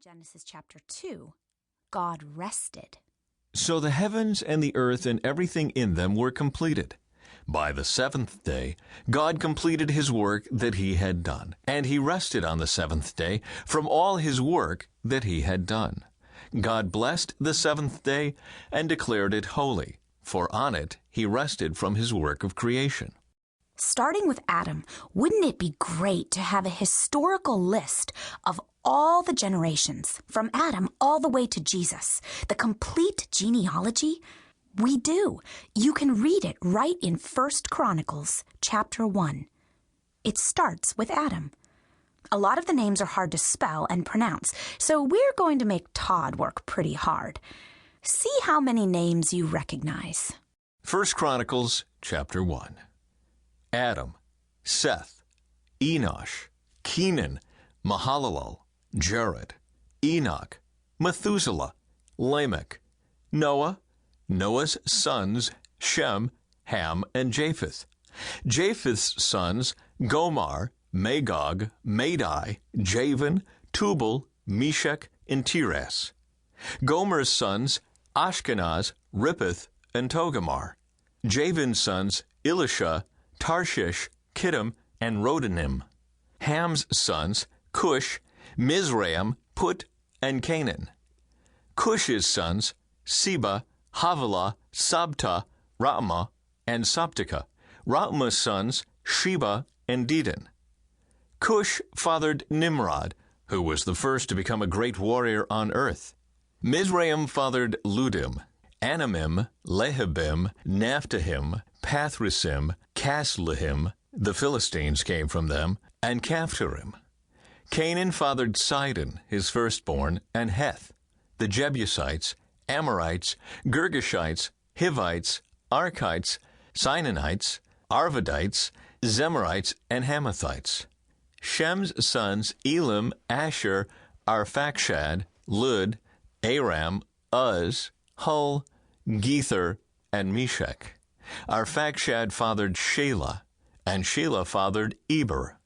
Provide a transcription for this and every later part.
Genesis chapter 2, God rested. So the heavens and the earth and everything in them were completed. By the seventh day, God completed his work that he had done, and he rested on the seventh day from all his work that he had done. God blessed the seventh day and declared it holy, for on it he rested from his work of creation. Starting with Adam, wouldn't it be great to have a historical list of all the generations, from Adam all the way to Jesus, the complete genealogy? We do. You can read it right in 1 Chronicles chapter 1. It starts with Adam. A lot of the names are hard to spell and pronounce, so we're going to make Todd work pretty hard. See how many names you recognize. 1 Chronicles chapter 1. Adam, Seth, Enosh, Kenan, Mahalalel, Jared, Enoch, Methuselah, Lamech, Noah, Noah's sons, Shem, Ham, and Japheth. Japheth's sons, Gomer, Magog, Madai, Javan, Tubal, Meshach, and Tiras. Gomer's sons, Ashkenaz, Rippeth, and Togarmah. Javan's sons, Elisha, Tarshish, Kittim, and Rodanim. Ham's sons, Cush, Mizraim, Put, and Canaan. Cush's sons, Seba, Havilah, Sabta, Raamah, and Sabteka. Raamah's sons, Sheba, and Dedan. Cush fathered Nimrod, who was the first to become a great warrior on earth. Mizraim fathered Ludim, Anamim, Lehabim, Naphtahim, Pathrasim, Casluhim, the Philistines came from them, and Caphtorim. Canaan fathered Sidon, his firstborn, and Heth, the Jebusites, Amorites, Girgashites, Hivites, Archites, Sinanites, Arvadites, Zemarites, and Hamathites. Shem's sons Elam, Asher, Arphaxad, Lud, Aram, Uz, Hul, Gether, and Meshach. Arphaxad fathered Shelah, and Shelah fathered Eber.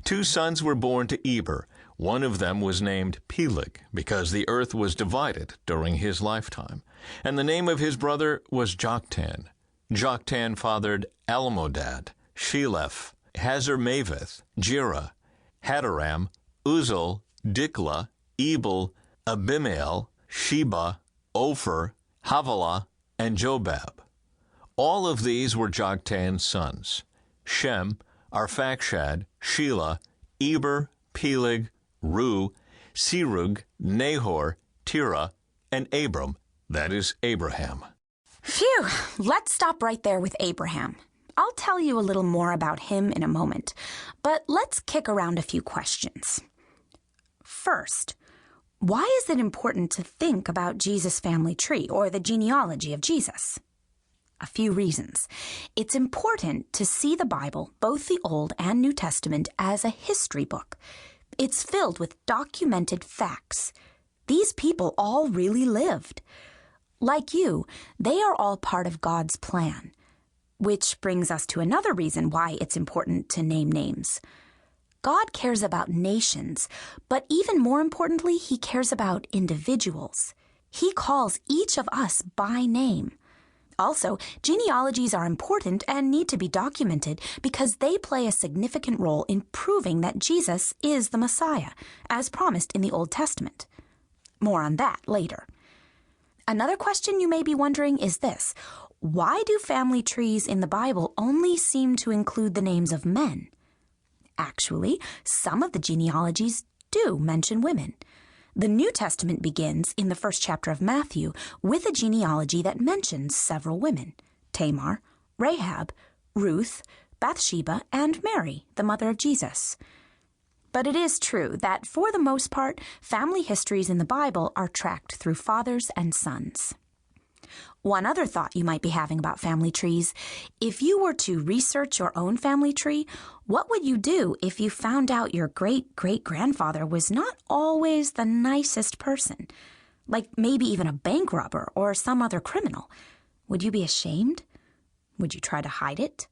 2 sons were born to Eber. One of them was named Peleg, because the earth was divided during his lifetime. And the name of his brother was Joktan. Joktan fathered Almodad, Sheleph, Hazarmaveth, Jerah, Hadaram, Uzal, Diklah, Ebal, Abimael, Sheba, Ophir, Havilah, and Jobab. All of these were Joktan's sons: Shem, Arphaxad, Shelah, Eber, Peleg, Ru, Serug, Nahor, Terah, and Abram, that is, Abraham. Phew! Let's stop right there with Abraham. I'll tell you a little more about him in a moment, but let's kick around a few questions. First, why is it important to think about Jesus' family tree, or the genealogy of Jesus? A few reasons. It's important to see the Bible, both the Old and New Testament, as a history book. It's filled with documented facts. These people all really lived. Like you, they are all part of God's plan. Which brings us to another reason why it's important to name names. God cares about nations, but even more importantly, he cares about individuals. He calls each of us by name. Also, genealogies are important and need to be documented because they play a significant role in proving that Jesus is the Messiah, as promised in the Old Testament. More on that later. Another question you may be wondering is this: why do family trees in the Bible only seem to include the names of men? Actually, some of the genealogies do mention women. The New Testament begins in the first chapter of Matthew with a genealogy that mentions several women: Tamar, Rahab, Ruth, Bathsheba, and Mary, the mother of Jesus. But it is true that, for the most part, family histories in the Bible are tracked through fathers and sons. One other thought you might be having about family trees: if you were to research your own family tree, what would you do if you found out your great-great-grandfather was not always the nicest person? Like maybe even a bank robber or some other criminal. Would you be ashamed? Would you try to hide it?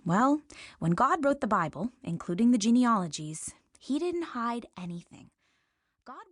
Well, when God wrote the Bible, including the genealogies, he didn't hide anything. God